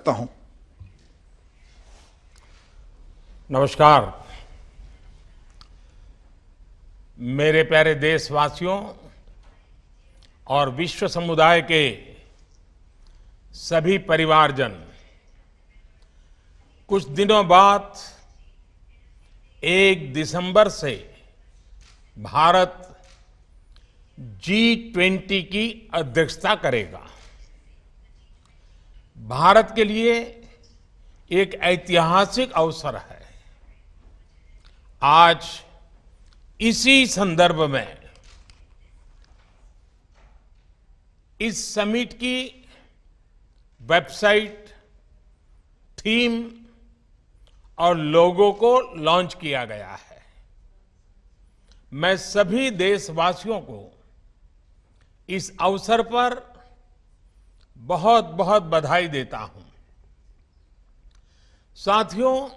करता हूं। नमस्कार। मेरे प्यारे देशवासियों और विश्व समुदाय के सभी परिवारजन, कुछ दिनों बाद 1 दिसंबर से भारत G20 की अध्यक्षता करेगा। भारत के लिए एक ऐतिहासिक अवसर है। आज इसी संदर्भ में इस समिट की वेबसाइट, थीम और लोगो को लॉन्च किया गया है। मैं सभी देशवासियों को इस अवसर पर बहुत बहुत बधाई देता हूं। साथियों,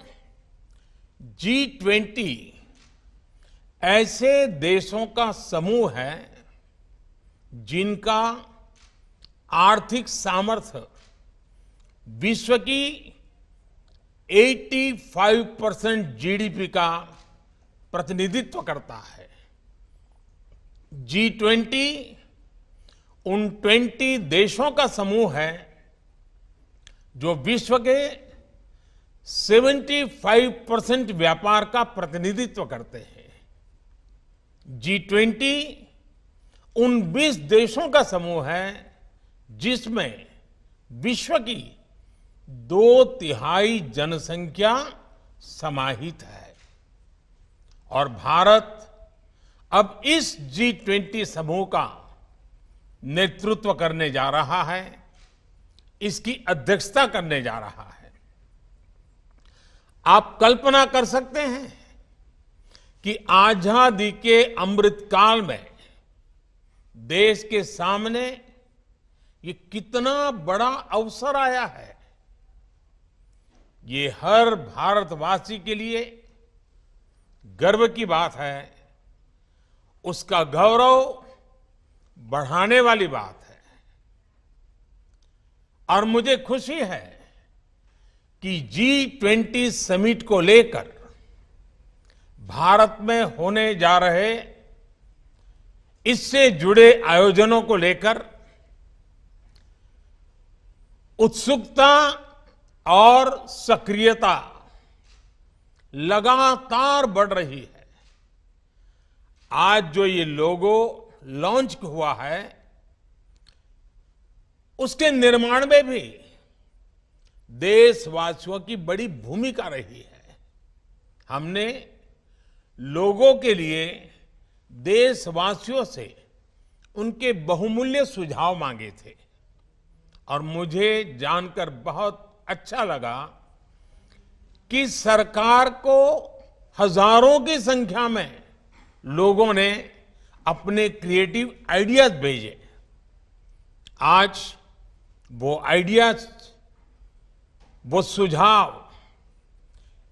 G20 ऐसे देशों का समूह है जिनका आर्थिक सामर्थ्य विश्व की 85% जीडीपी का प्रतिनिधित्व करता है। G20 उन 20 देशों का समूह है जो विश्व के 75% व्यापार का प्रतिनिधित्व करते हैं। G20 उन 20 देशों का समूह है जिसमें विश्व की 2/3 जनसंख्या समाहित है। और भारत अब इस G20 समूह का नेतृत्व करने जा रहा है, इसकी अध्यक्षता करने जा रहा है। आप कल्पना कर सकते हैं कि आजादी के अमृतकाल में देश के सामने ये कितना बड़ा अवसर आया है। ये हर भारतवासी के लिए गर्व की बात है, उसका गौरव बढ़ाने वाली बात है। और मुझे खुशी है कि G20 समिट को लेकर भारत में होने जा रहे इससे जुड़े आयोजनों को लेकर उत्सुकता और सक्रियता लगातार बढ़ रही है। आज जो ये लोगो लॉन्च हुआ है, उसके निर्माण में भी देशवासियों की बड़ी भूमिका रही है। हमने लोगों के लिए देशवासियों से उनके बहुमूल्य सुझाव मांगे थे और मुझे जानकर बहुत अच्छा लगा कि सरकार को हजारों की संख्या में लोगों ने अपने क्रिएटिव आइडियाज भेजे। आज वो आइडियाज, वो सुझाव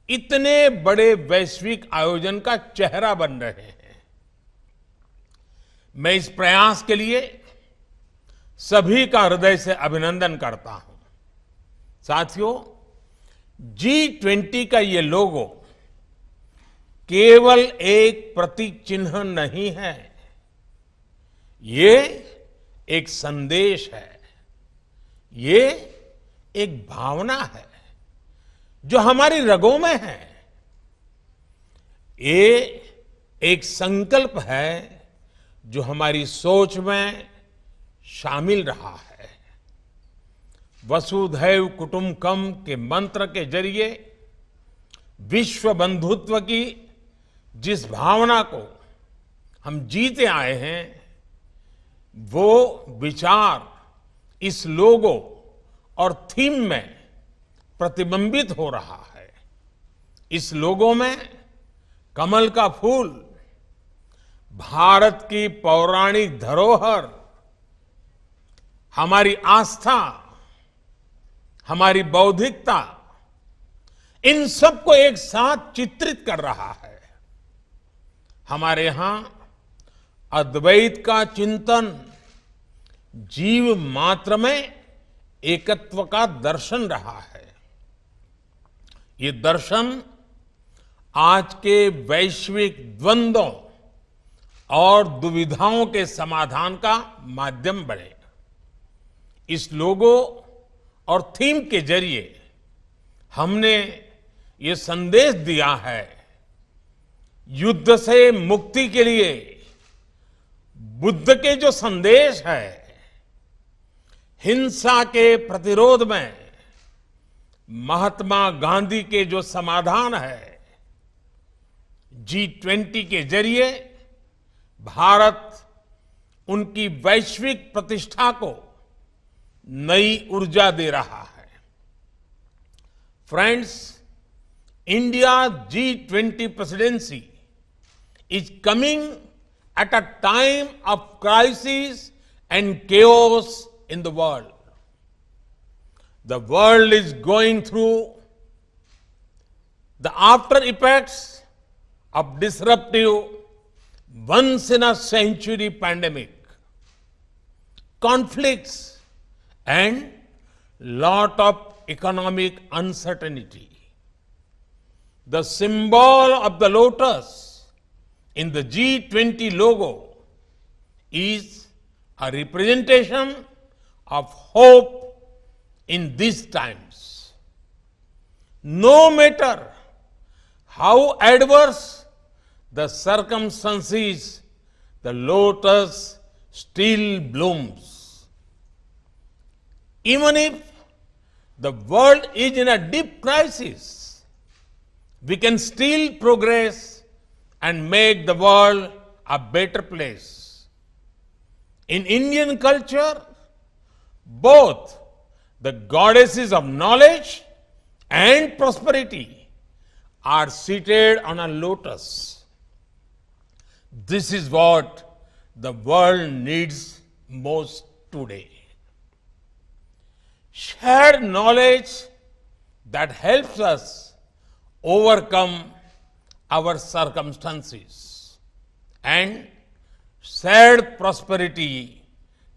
इतने बड़े वैश्विक आयोजन का चेहरा बन रहे हैं। मैं इस प्रयास के लिए सभी का हृदय से अभिनंदन करता हूं। साथियों, G20 का ये लोगो केवल एक प्रतीक चिन्ह नहीं है, ये एक संदेश है, ये एक भावना है जो हमारी रगों में है। ये एक संकल्प है जो हमारी सोच में शामिल रहा है। वसुधैव कुटुंबकम के मंत्र के जरिए विश्व बंधुत्व की जिस भावना को हम जीते आए हैं, वो विचार इस लोगो और थीम में प्रतिबिंबित हो रहा है। इस लोगो में कमल का फूल, भारत की पौराणिक धरोहर, हमारी आस्था, हमारी बौद्धिकता, इन सबको एक साथ चित्रित कर रहा है। हमारे यहां अद्वैत का चिंतन जीव मात्र में एकत्व का दर्शन रहा है। ये दर्शन आज के वैश्विक द्वंद्वों और दुविधाओं के समाधान का माध्यम बने। इस लोगो और थीम के जरिए हमने ये संदेश दिया है, युद्ध से मुक्ति के लिए बुद्ध के जो संदेश है, हिंसा के प्रतिरोध में महात्मा गांधी के जो समाधान है, G20 के जरिए भारत उनकी वैश्विक प्रतिष्ठा को नई ऊर्जा दे रहा है। Friends, India G20 presidency is coming at a time of crisis and chaos in the world. The world is going through the after effects of disruptive, once in a century pandemic, conflicts, and lot of economic uncertainty. The symbol of the lotus in the G20 logo is a representation of hope in these times. No matter how adverse the circumstances, the lotus still blooms. Even if the world is in a deep crisis, we can still progress and make the world a better place. In Indian culture, both the goddesses of knowledge and prosperity are seated on a lotus. This is what the world needs most today. Shared knowledge that helps us overcome our circumstances, and shared prosperity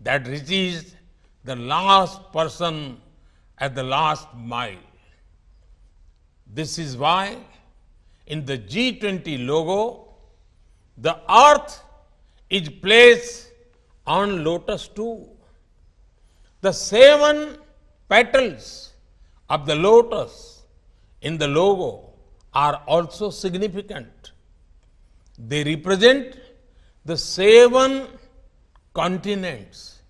that reaches the last person at the last mile. This is why in the G20 logo, the earth is placed on lotus too. The 7 petals of the lotus in the logo are also significant. They represent the 7 continents.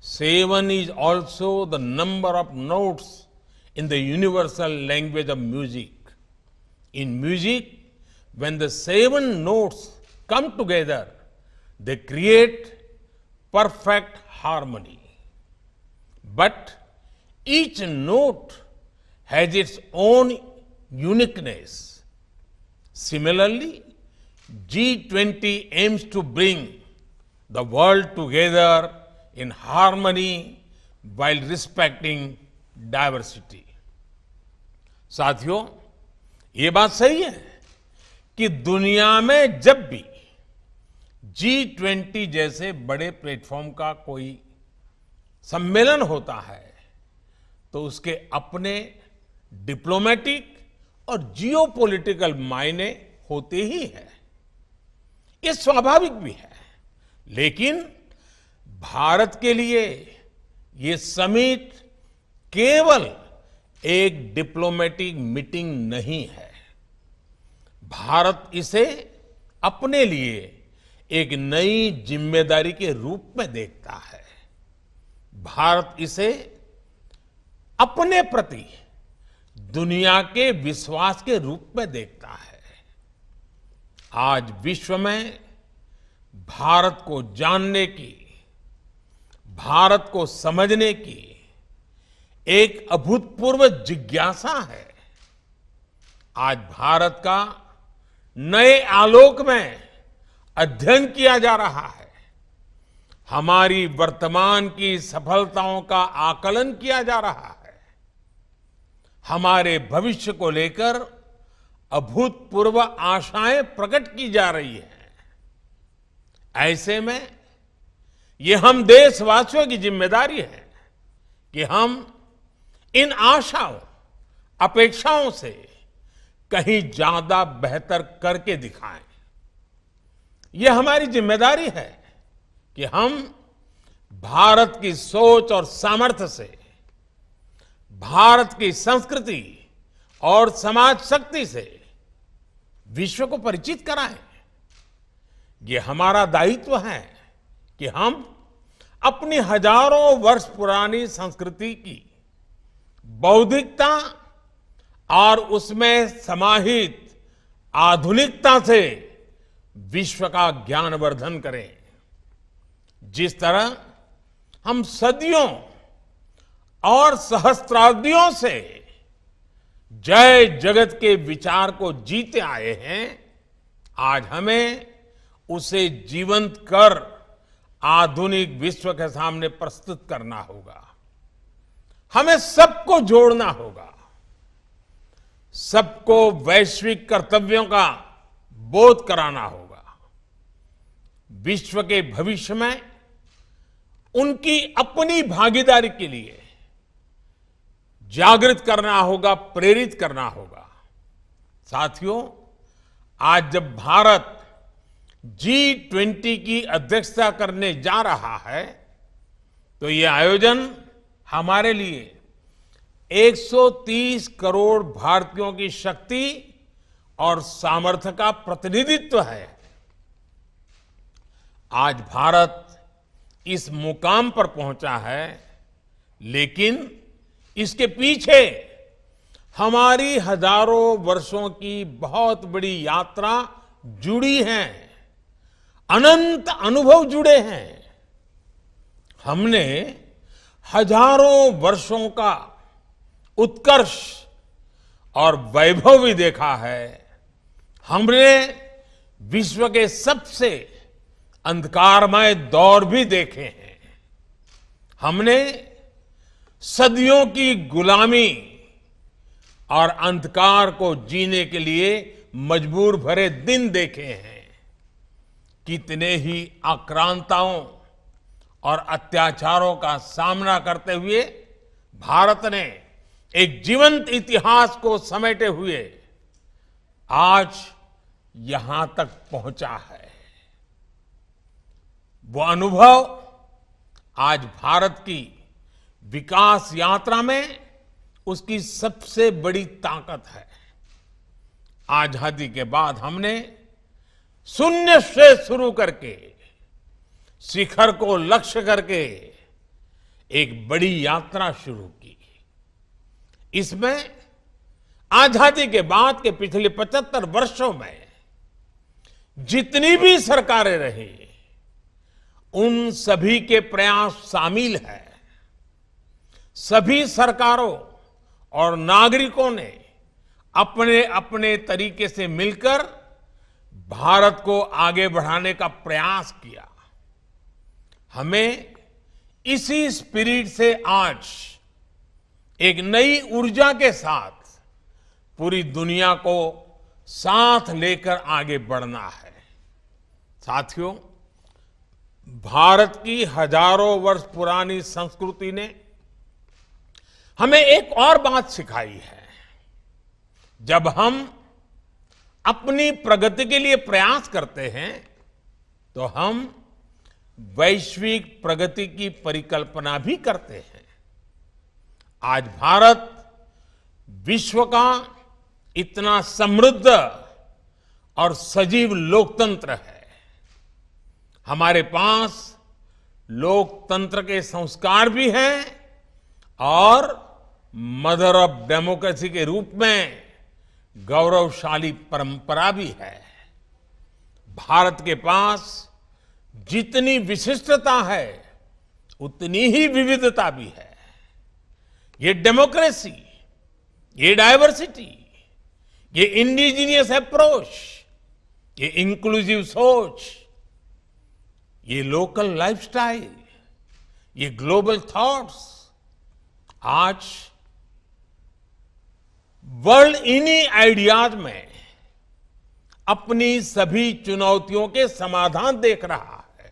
7 is also the number of notes in the universal language of music. In music, when the 7 notes come together, they create perfect harmony. But each note has its own uniqueness. Similarly, G20 aims to bring the world together in harmony while respecting diversity. साथियों, ये बात सही है कि दुनिया में जब भी G20 जैसे बड़े प्लेटफॉर्म का कोई सम्मेलन होता है तो उसके अपने डिप्लोमेटिक और जियोपॉलिटिकल मायने होते ही हैं। ये स्वाभाविक भी है, लेकिन भारत के लिए ये समिट केवल एक डिप्लोमेटिक मीटिंग नहीं है। भारत इसे अपने लिए एक नई जिम्मेदारी के रूप में देखता है। भारत इसे अपने प्रति दुनिया के विश्वास के रूप में देखता है। आज विश्व में भारत को जानने की, भारत को समझने की एक अभूतपूर्व जिज्ञासा है। आज भारत का नए आलोक में अध्ययन किया जा रहा है। हमारी वर्तमान की सफलताओं का आकलन किया जा रहा है। हमारे भविष्य को लेकर अभूतपूर्व आशाएं प्रकट की जा रही हैं। ऐसे में ये हम देशवासियों की जिम्मेदारी है कि हम इन आशाओं, अपेक्षाओं से कहीं ज्यादा बेहतर करके दिखाएं। यह हमारी जिम्मेदारी है कि हम भारत की सोच और सामर्थ्य से, भारत की संस्कृति और समाज शक्ति से विश्व को परिचित कराएं। ये हमारा दायित्व है कि हम अपनी हजारों वर्ष पुरानी संस्कृति की बौद्धिकता और उसमें समाहित आधुनिकता से विश्व का ज्ञानवर्धन करें। जिस तरह हम सदियों और सहस्त्राब्दियों से जय जगत के विचार को जीते आए हैं, आज हमें उसे जीवंत कर आधुनिक विश्व के सामने प्रस्तुत करना होगा। हमें सबको जोड़ना होगा, सबको वैश्विक कर्तव्यों का बोध कराना होगा। विश्व के भविष्य में उनकी अपनी भागीदारी के लिए जागृत करना होगा, प्रेरित करना होगा। साथियों, आज जब भारत G20 की अध्यक्षता करने जा रहा है, तो ये आयोजन हमारे लिए 130 करोड़ भारतीयों की शक्ति और सामर्थ्य का प्रतिनिधित्व है। आज भारत इस मुकाम पर पहुंचा है, लेकिन इसके पीछे हमारी हजारों वर्षों की बहुत बड़ी यात्रा जुड़ी है, अनंत अनुभव जुड़े हैं। हमने हजारों वर्षों का उत्कर्ष और वैभव भी देखा है। हमने विश्व के सबसे अंधकारमय दौर भी देखे हैं। हमने सदियों की गुलामी और अंधकार को जीने के लिए मजबूर भरे दिन देखे हैं। कितने ही आक्रांताओं और अत्याचारों का सामना करते हुए भारत ने एक जीवंत इतिहास को समेटे हुए आज यहां तक पहुंचा है। वो अनुभव आज भारत की विकास यात्रा में उसकी सबसे बड़ी ताकत है। आजादी के बाद हमने शून्य से शुरू करके शिखर को लक्ष्य करके एक बड़ी यात्रा शुरू की। इसमें आजादी के बाद के पिछले 75 वर्षों में जितनी भी सरकारें रही, उन सभी के प्रयास शामिल है। सभी सरकारों और नागरिकों ने अपने अपने तरीके से मिलकर भारत को आगे बढ़ाने का प्रयास किया। हमें इसी स्पिरिट से आज एक नई ऊर्जा के साथ पूरी दुनिया को साथ लेकर आगे बढ़ना है। साथियों, भारत की हजारों वर्ष पुरानी संस्कृति ने हमें एक और बात सिखाई है। जब हम अपनी प्रगति के लिए प्रयास करते हैं, तो हम वैश्विक प्रगति की परिकल्पना भी करते हैं। आज भारत विश्व का इतना समृद्ध और सजीव लोकतंत्र है। हमारे पास लोकतंत्र के संस्कार भी हैं और मदर ऑफ डेमोक्रेसी के रूप में गौरवशाली परंपरा भी है। भारत के पास जितनी विशिष्टता है, उतनी ही विविधता भी है। ये डेमोक्रेसी, ये डायवर्सिटी, ये इंडिजीनियस अप्रोच, ये इंक्लूसिव सोच, ये लोकल लाइफस्टाइल, ये ग्लोबल थॉट्स आज वर्ल्ड इन्हीं आइडियाज में अपनी सभी चुनौतियों के समाधान देख रहा है।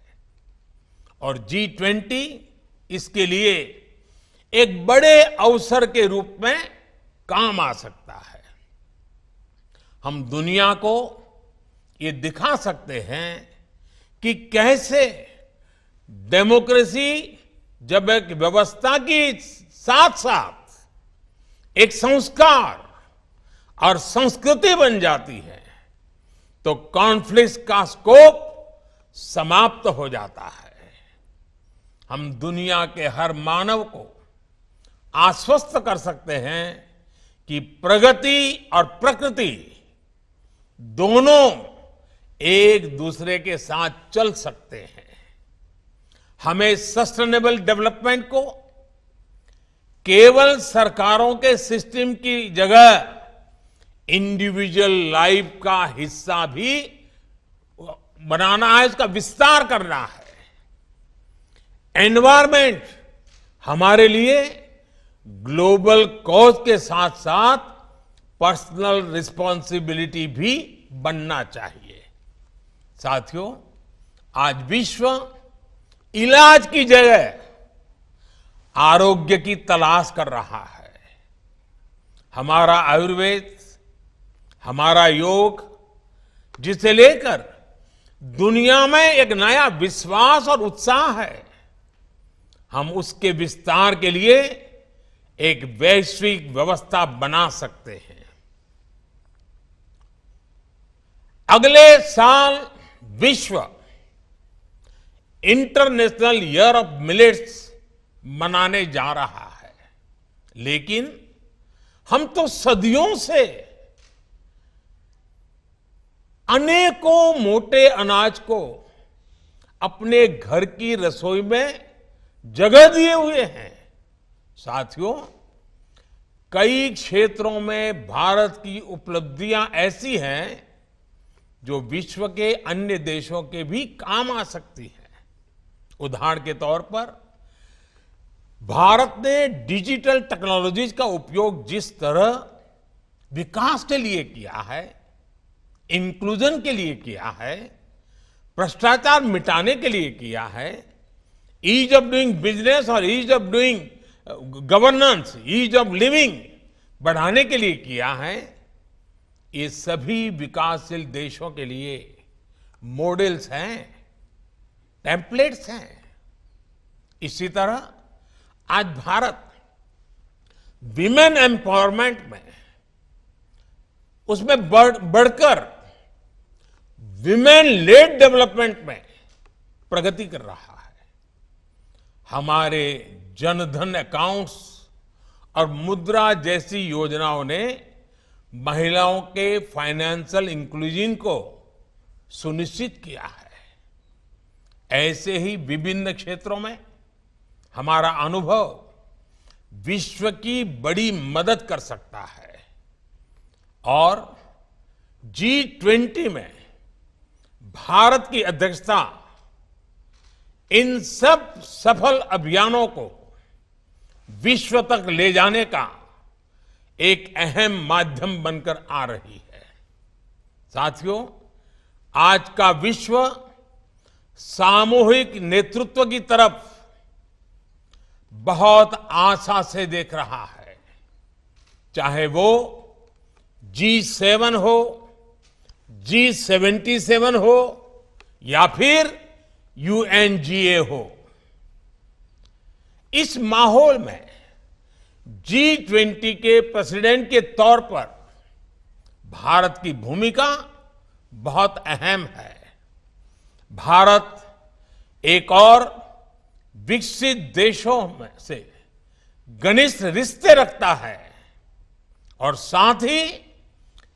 और G20 इसके लिए एक बड़े अवसर के रूप में काम आ सकता है। हम दुनिया को ये दिखा सकते हैं कि कैसे डेमोक्रेसी जब एक व्यवस्था की साथ साथ एक संस्कार और संस्कृति बन जाती है तो कॉन्फ्लिक्ट का स्कोप समाप्त हो जाता है। हम दुनिया के हर मानव को आश्वस्त कर सकते हैं कि प्रगति और प्रकृति दोनों एक दूसरे के साथ चल सकते हैं। हमें सस्टेनेबल डेवलपमेंट को केवल सरकारों के सिस्टम की जगह इंडिविजुअल लाइफ का हिस्सा भी बनाना है, उसका विस्तार करना है। एनवायरमेंट हमारे लिए ग्लोबल कॉज के साथ साथ पर्सनल रिस्पॉन्सिबिलिटी भी बनना चाहिए। साथियों, आज विश्व इलाज की जगह आरोग्य की तलाश कर रहा है। हमारा आयुर्वेद, हमारा योग, जिसे लेकर दुनिया में एक नया विश्वास और उत्साह है, हम उसके विस्तार के लिए एक वैश्विक व्यवस्था बना सकते हैं। अगले साल विश्व इंटरनेशनल ईयर ऑफ मिलेट्स मनाने जा रहा है, लेकिन हम तो सदियों से अनेकों मोटे अनाज को अपने घर की रसोई में जगह दिए हुए हैं। साथियों, कई क्षेत्रों में भारत की उपलब्धियां ऐसी हैं जो विश्व के अन्य देशों के भी काम आ सकती हैं। उदाहरण के तौर पर भारत ने डिजिटल टेक्नोलॉजीज का उपयोग जिस तरह विकास के लिए किया है, इंक्लूजन के लिए किया है, भ्रष्टाचार मिटाने के लिए किया है, ईज ऑफ डूइंग बिजनेस और ease of doing governance, ease of living बढ़ाने के लिए किया है, ये सभी विकासशील देशों के लिए मॉडल्स हैं, टेम्पलेट्स हैं। इसी तरह आज भारत विमेन एम्पावरमेंट में उसमें बढ़कर विमेन लेड डेवलपमेंट में प्रगति कर रहा है। हमारे जनधन अकाउंट्स और मुद्रा जैसी योजनाओं ने महिलाओं के फाइनेंशियल इंक्लूजन को सुनिश्चित किया है। ऐसे ही विभिन्न क्षेत्रों में हमारा अनुभव विश्व की बड़ी मदद कर सकता है और G20 में भारत की अध्यक्षता इन सब सफल अभियानों को विश्व तक ले जाने का एक अहम माध्यम बनकर आ रही है। साथियों, आज का विश्व सामूहिक नेतृत्व की तरफ बहुत आशा से देख रहा है, चाहे वो G7 हो, G77 हो या फिर UNGA हो। इस माहौल में G20 के प्रेसिडेंट के तौर पर भारत की भूमिका बहुत अहम है। भारत एक और विकसित देशों में से घनिष्ठ रिश्ते रखता है और साथ ही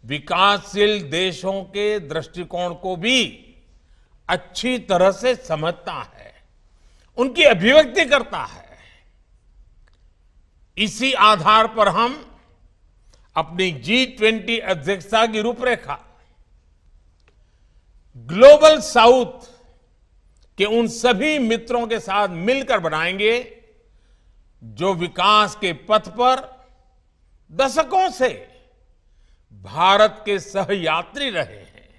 विकासशील देशों के दृष्टिकोण को भी अच्छी तरह से समझता है, उनकी अभिव्यक्ति करता है। इसी आधार पर हम अपनी G20 अध्यक्षता की रूपरेखा ग्लोबल साउथ के उन सभी मित्रों के साथ मिलकर बनाएंगे जो विकास के पथ पर दशकों से भारत के सहयात्री रहे हैं।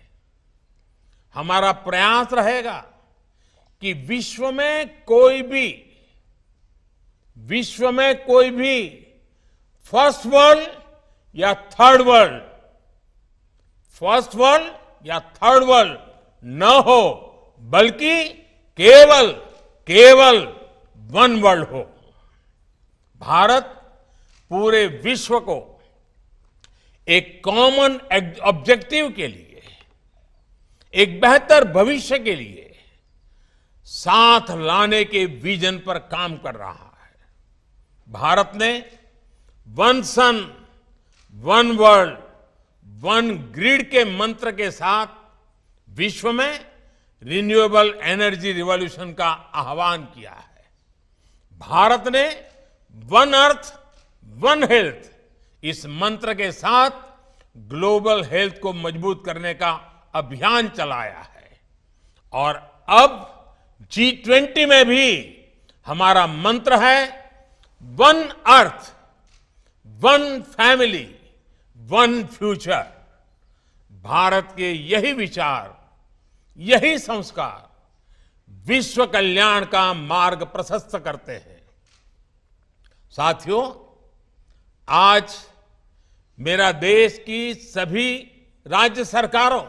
हमारा प्रयास रहेगा कि विश्व में कोई भी विश्व में कोई भी फर्स्ट वर्ल्ड या थर्ड वर्ल्ड, फर्स्ट वर्ल्ड या थर्ड वर्ल्ड न हो, बल्कि केवल केवल वन वर्ल्ड हो। भारत पूरे विश्व को एक कॉमन ऑब्जेक्टिव के लिए, एक बेहतर भविष्य के लिए साथ लाने के विजन पर काम कर रहा है। भारत ने वन सन, वन वर्ल्ड, वन ग्रिड के मंत्र के साथ विश्व में रिन्यूएबल एनर्जी रिवॉल्यूशन का आह्वान किया है। भारत ने वन अर्थ, वन हेल्थ इस मंत्र के साथ ग्लोबल हेल्थ को मजबूत करने का अभियान चलाया है। और अब G20 में भी हमारा मंत्र है one earth, one family, one future. Bharat के यही विचार, यही संस्कार विश्व कल्याण का मार्ग प्रशस्त करते हैं। साथियों, आज मेरा देश की सभी राज्य सरकारों,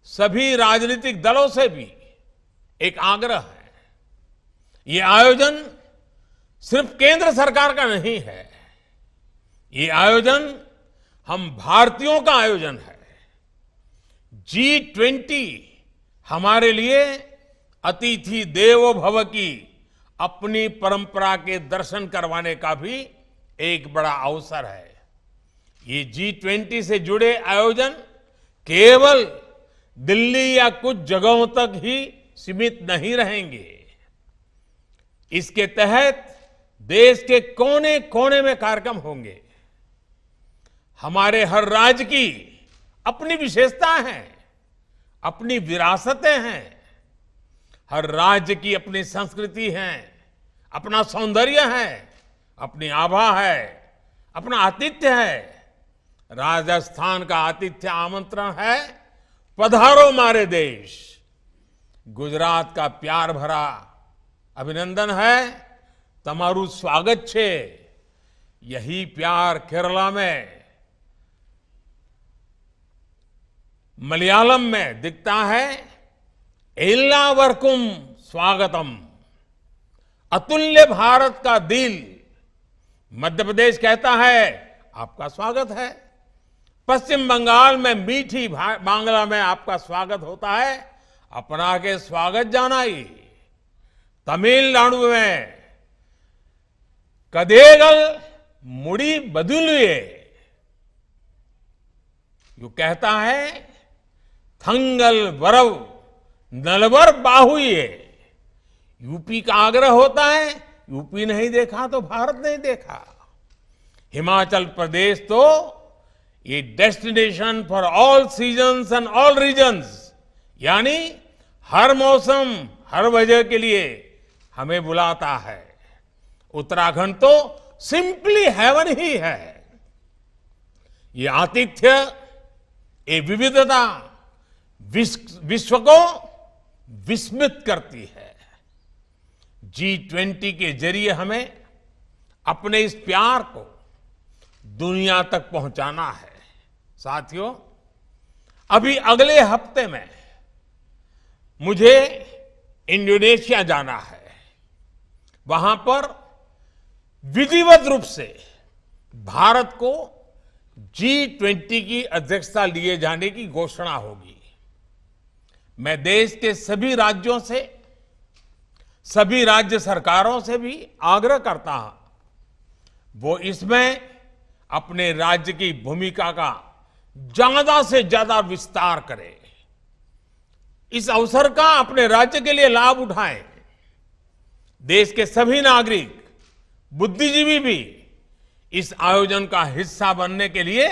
सभी राजनीतिक दलों से भी एक आग्रह है। ये आयोजन सिर्फ केंद्र सरकार का नहीं है, ये आयोजन हम भारतीयों का आयोजन है। G20 हमारे लिए अतिथि देवो भव की अपनी परंपरा के दर्शन करवाने का भी एक बड़ा अवसर है। ये G20 से जुड़े आयोजन केवल दिल्ली या कुछ जगहों तक ही सीमित नहीं रहेंगे। इसके तहत देश के कोने कोने में कार्यक्रम होंगे। हमारे हर राज्य की अपनी विशेषताएं हैं, अपनी विरासतें हैं। हर राज्य की अपनी संस्कृति है, अपना सौंदर्य है, अपनी आभा है, अपना आतिथ्य है। राजस्थान का आतिथ्य आमंत्रण है, पधारो मारे देश। गुजरात का प्यार भरा अभिनंदन है, तमारू स्वागत छे। यही प्यार केरला में, मलयालम में दिखता है, एल्लावर्कुम स्वागतम। अतुल्य भारत का दिल मध्य प्रदेश कहता है, आपका स्वागत है। पश्चिम बंगाल में मीठी बांग्ला में आपका स्वागत होता है, अपना के स्वागत जानाई। तमिलनाडु में कदेगल मुड़ी बदुलिए, यू कहता है, थंगल वरव नलवर बाहुए। यूपी का आग्रह होता है, यूपी नहीं देखा तो भारत नहीं देखा। हिमाचल प्रदेश तो ये destination for all seasons and all reasons, यानी हर मौसम, हर वजह के लिए हमें बुलाता है। उत्तराखंड तो सिंपली हेवन ही है। ये आतिथ्य, ये विविधता विश्व को विस्मित करती है। G20 के जरिए हमें अपने इस प्यार को दुनिया तक पहुंचाना है। साथियों, अभी अगले हफ्ते में मुझे इंडोनेशिया जाना है। वहां पर विधिवत रूप से भारत को G20 की अध्यक्षता लिए जाने की घोषणा होगी। मैं देश के सभी राज्यों से, सभी राज्य सरकारों से भी आग्रह करता हूं, वो इसमें अपने राज्य की भूमिका का ज्यादा से ज्यादा विस्तार करें। इस अवसर का अपने राज्य के लिए लाभ उठाएं। देश के सभी नागरिक, बुद्धिजीवी भी इस आयोजन का हिस्सा बनने के लिए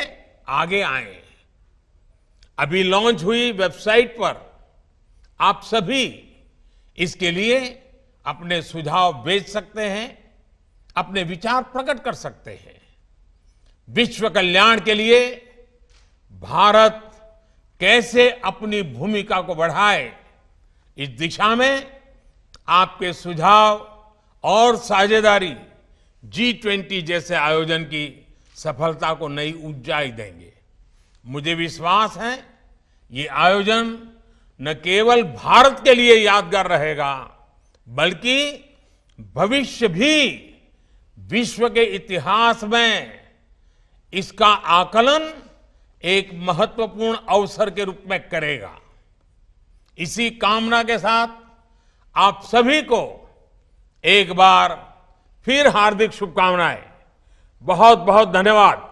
आगे आए। अभी लॉन्च हुई वेबसाइट पर आप सभी इसके लिए अपने सुझाव भेज सकते हैं, अपने विचार प्रकट कर सकते हैं। विश्व कल्याण के लिए भारत कैसे अपनी भूमिका को बढ़ाए, इस दिशा में आपके सुझाव और साझेदारी G20 जैसे आयोजन की सफलता को नई ऊंचाई देंगे। मुझे विश्वास है ये आयोजन न केवल भारत के लिए यादगार रहेगा, बल्कि भविष्य भी विश्व के इतिहास में इसका आकलन एक महत्वपूर्ण अवसर के रूप में करेगा। इसी कामना के साथ आप सभी को एक बार फिर हार्दिक शुभकामनाएं। बहुत बहुत धन्यवाद।